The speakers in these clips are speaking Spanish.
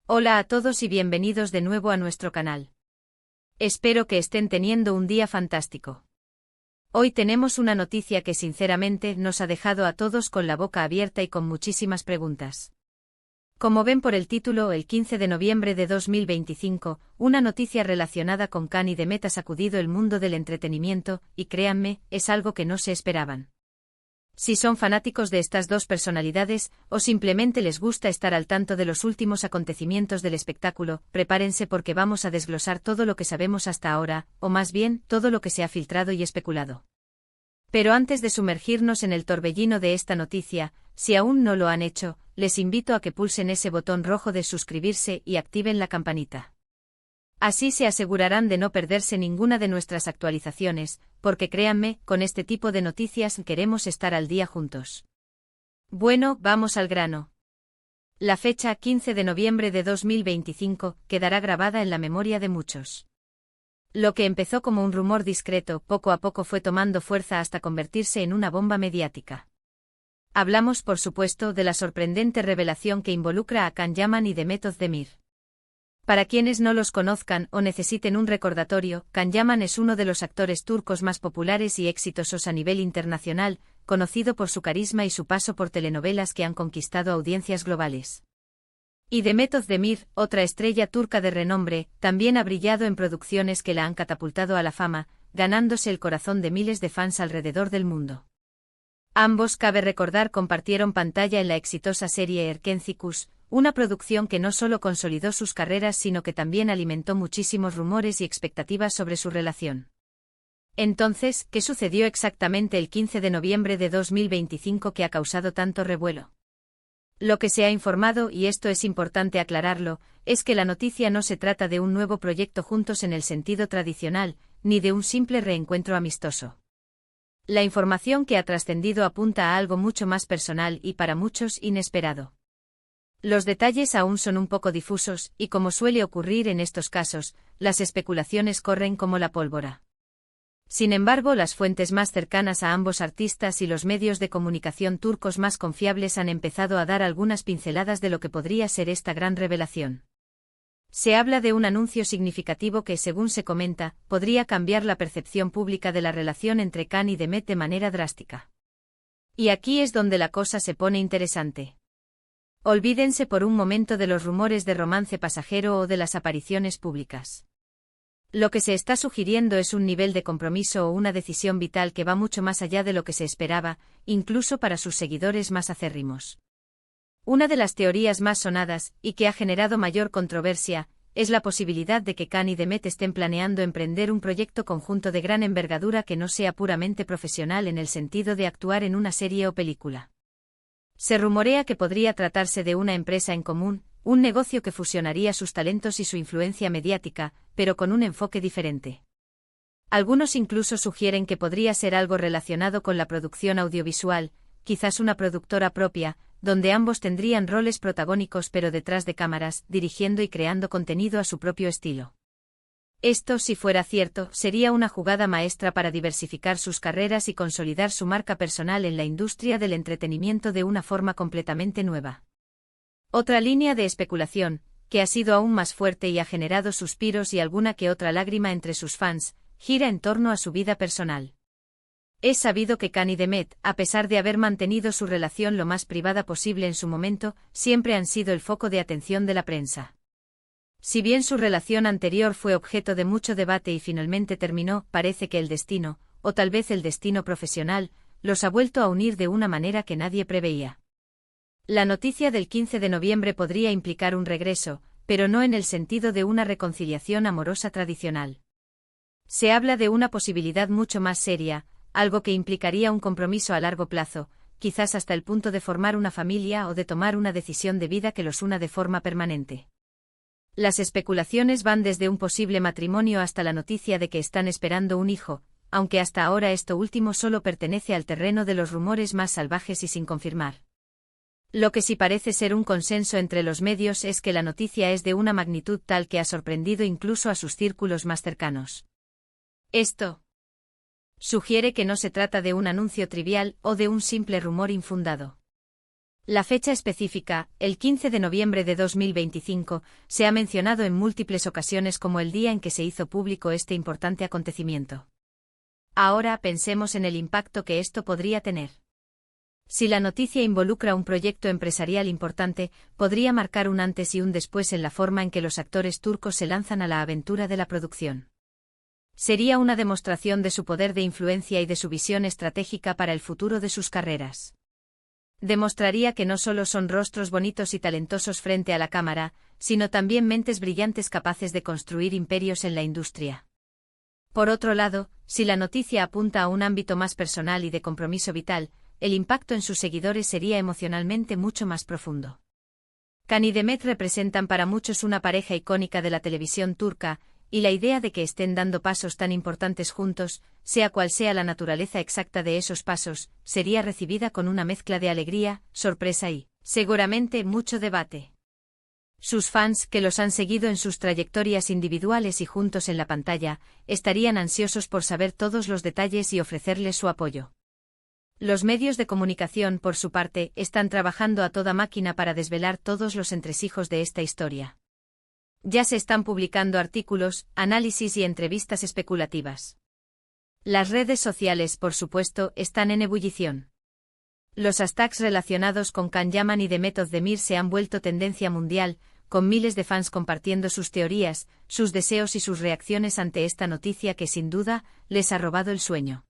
Hola a todos y bienvenidos de nuevo a nuestro canal. Espero que estén teniendo un día fantástico. Hoy tenemos una noticia que sinceramente nos ha dejado a todos con la boca abierta y con muchísimas preguntas. Como ven por el título, el 15 de noviembre de 2025, una noticia relacionada con Kanye Demet ha sacudido el mundo del entretenimiento, y créanme, es algo que no se esperaban. Si son fanáticos de estas dos personalidades, o simplemente les gusta estar al tanto de los últimos acontecimientos del espectáculo, prepárense porque vamos a desglosar todo lo que sabemos hasta ahora, o más bien, todo lo que se ha filtrado y especulado. Pero antes de sumergirnos en el torbellino de esta noticia, si aún no lo han hecho, les invito a que pulsen ese botón rojo de suscribirse y activen la campanita. Así se asegurarán de no perderse ninguna de nuestras actualizaciones, porque créanme, con este tipo de noticias queremos estar al día juntos. Bueno, vamos al grano. La fecha 15 de noviembre de 2025 quedará grabada en la memoria de muchos. Lo que empezó como un rumor discreto, poco a poco fue tomando fuerza hasta convertirse en una bomba mediática. Hablamos, por supuesto, de la sorprendente revelación que involucra a Can Yaman y Demet Özdemir. Para quienes no los conozcan o necesiten un recordatorio, Can Yaman es uno de los actores turcos más populares y exitosos a nivel internacional, conocido por su carisma y su paso por telenovelas que han conquistado audiencias globales. Y Demet Özdemir, otra estrella turca de renombre, también ha brillado en producciones que la han catapultado a la fama, ganándose el corazón de miles de fans alrededor del mundo. Ambos, cabe recordar, compartieron pantalla en la exitosa serie Erkenci, una producción que no solo consolidó sus carreras sino que también alimentó muchísimos rumores y expectativas sobre su relación. Entonces, ¿qué sucedió exactamente el 15 de noviembre de 2025 que ha causado tanto revuelo? Lo que se ha informado, y esto es importante aclararlo, es que la noticia no se trata de un nuevo proyecto juntos en el sentido tradicional, ni de un simple reencuentro amistoso. La información que ha trascendido apunta a algo mucho más personal y para muchos inesperado. Los detalles aún son un poco difusos, y como suele ocurrir en estos casos, las especulaciones corren como la pólvora. Sin embargo, las fuentes más cercanas a ambos artistas y los medios de comunicación turcos más confiables han empezado a dar algunas pinceladas de lo que podría ser esta gran revelación. Se habla de un anuncio significativo que, según se comenta, podría cambiar la percepción pública de la relación entre Kanye y Demet de manera drástica. Y aquí es donde la cosa se pone interesante. Olvídense por un momento de los rumores de romance pasajero o de las apariciones públicas. Lo que se está sugiriendo es un nivel de compromiso o una decisión vital que va mucho más allá de lo que se esperaba, incluso para sus seguidores más acérrimos. Una de las teorías más sonadas, y que ha generado mayor controversia, es la posibilidad de que Kanye y Demet estén planeando emprender un proyecto conjunto de gran envergadura que no sea puramente profesional en el sentido de actuar en una serie o película. Se rumorea que podría tratarse de una empresa en común, un negocio que fusionaría sus talentos y su influencia mediática, pero con un enfoque diferente. Algunos incluso sugieren que podría ser algo relacionado con la producción audiovisual, quizás una productora propia, donde ambos tendrían roles protagónicos pero detrás de cámaras, dirigiendo y creando contenido a su propio estilo. Esto, si fuera cierto, sería una jugada maestra para diversificar sus carreras y consolidar su marca personal en la industria del entretenimiento de una forma completamente nueva. Otra línea de especulación, que ha sido aún más fuerte y ha generado suspiros y alguna que otra lágrima entre sus fans, gira en torno a su vida personal. Es sabido que Kanye y Demet, a pesar de haber mantenido su relación lo más privada posible en su momento, siempre han sido el foco de atención de la prensa. Si bien su relación anterior fue objeto de mucho debate y finalmente terminó, parece que el destino, o tal vez el destino profesional, los ha vuelto a unir de una manera que nadie preveía. La noticia del 15 de noviembre podría implicar un regreso, pero no en el sentido de una reconciliación amorosa tradicional. Se habla de una posibilidad mucho más seria, algo que implicaría un compromiso a largo plazo, quizás hasta el punto de formar una familia o de tomar una decisión de vida que los una de forma permanente. Las especulaciones van desde un posible matrimonio hasta la noticia de que están esperando un hijo, aunque hasta ahora esto último solo pertenece al terreno de los rumores más salvajes y sin confirmar. Lo que sí parece ser un consenso entre los medios es que la noticia es de una magnitud tal que ha sorprendido incluso a sus círculos más cercanos. Esto sugiere que no se trata de un anuncio trivial o de un simple rumor infundado. La fecha específica, el 15 de noviembre de 2025, se ha mencionado en múltiples ocasiones como el día en que se hizo público este importante acontecimiento. Ahora pensemos en el impacto que esto podría tener. Si la noticia involucra un proyecto empresarial importante, podría marcar un antes y un después en la forma en que los actores turcos se lanzan a la aventura de la producción. Sería una demostración de su poder de influencia y de su visión estratégica para el futuro de sus carreras. Demostraría que no solo son rostros bonitos y talentosos frente a la cámara, sino también mentes brillantes capaces de construir imperios en la industria. Por otro lado, si la noticia apunta a un ámbito más personal y de compromiso vital, el impacto en sus seguidores sería emocionalmente mucho más profundo. Can y Demet representan para muchos una pareja icónica de la televisión turca, y la idea de que estén dando pasos tan importantes juntos, sea cual sea la naturaleza exacta de esos pasos, sería recibida con una mezcla de alegría, sorpresa y, seguramente, mucho debate. Sus fans, que los han seguido en sus trayectorias individuales y juntos en la pantalla, estarían ansiosos por saber todos los detalles y ofrecerles su apoyo. Los medios de comunicación, por su parte, están trabajando a toda máquina para desvelar todos los entresijos de esta historia. Ya se están publicando artículos, análisis y entrevistas especulativas. Las redes sociales, por supuesto, están en ebullición. Los hashtags relacionados con Can Yaman y Demet Özdemir se han vuelto tendencia mundial, con miles de fans compartiendo sus teorías, sus deseos y sus reacciones ante esta noticia que sin duda les ha robado el sueño.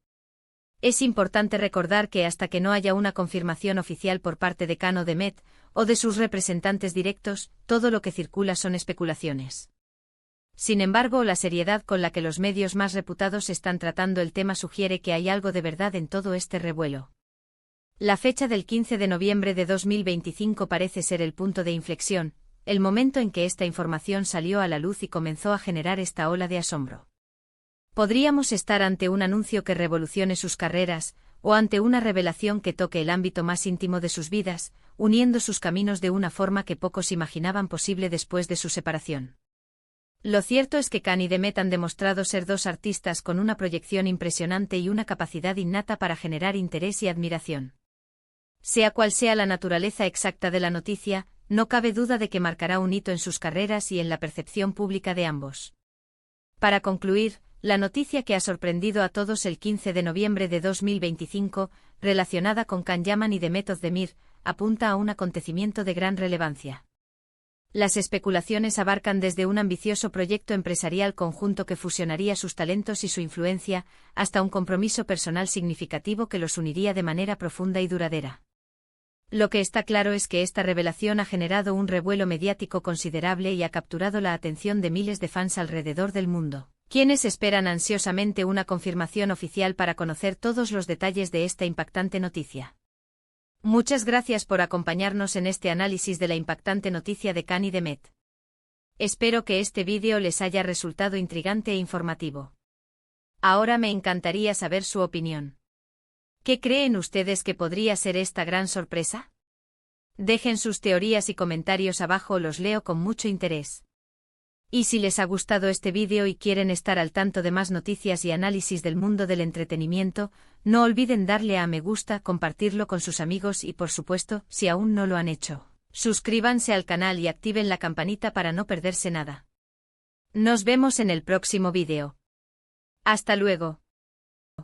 Es importante recordar que hasta que no haya una confirmación oficial por parte de Can o Demet, o de sus representantes directos, todo lo que circula son especulaciones. Sin embargo, la seriedad con la que los medios más reputados están tratando el tema sugiere que hay algo de verdad en todo este revuelo. La fecha del 15 de noviembre de 2025 parece ser el punto de inflexión, el momento en que esta información salió a la luz y comenzó a generar esta ola de asombro. Podríamos estar ante un anuncio que revolucione sus carreras, o ante una revelación que toque el ámbito más íntimo de sus vidas, uniendo sus caminos de una forma que pocos imaginaban posible después de su separación. Lo cierto es que Can y Demet han demostrado ser dos artistas con una proyección impresionante y una capacidad innata para generar interés y admiración. Sea cual sea la naturaleza exacta de la noticia, no cabe duda de que marcará un hito en sus carreras y en la percepción pública de ambos. Para concluir, la noticia que ha sorprendido a todos el 15 de noviembre de 2025, relacionada con Can Yaman y Demet Özdemir, apunta a un acontecimiento de gran relevancia. Las especulaciones abarcan desde un ambicioso proyecto empresarial conjunto que fusionaría sus talentos y su influencia, hasta un compromiso personal significativo que los uniría de manera profunda y duradera. Lo que está claro es que esta revelación ha generado un revuelo mediático considerable y ha capturado la atención de miles de fans alrededor del mundo, quienes esperan ansiosamente una confirmación oficial para conocer todos los detalles de esta impactante noticia. Muchas gracias por acompañarnos en este análisis de la impactante noticia de Can y Demet. Espero que este vídeo les haya resultado intrigante e informativo. Ahora me encantaría saber su opinión. ¿Qué creen ustedes que podría ser esta gran sorpresa? Dejen sus teorías y comentarios abajo, los leo con mucho interés. Y si les ha gustado este vídeo y quieren estar al tanto de más noticias y análisis del mundo del entretenimiento, no olviden darle a me gusta, compartirlo con sus amigos y por supuesto, si aún no lo han hecho, suscríbanse al canal y activen la campanita para no perderse nada. Nos vemos en el próximo vídeo. Hasta luego.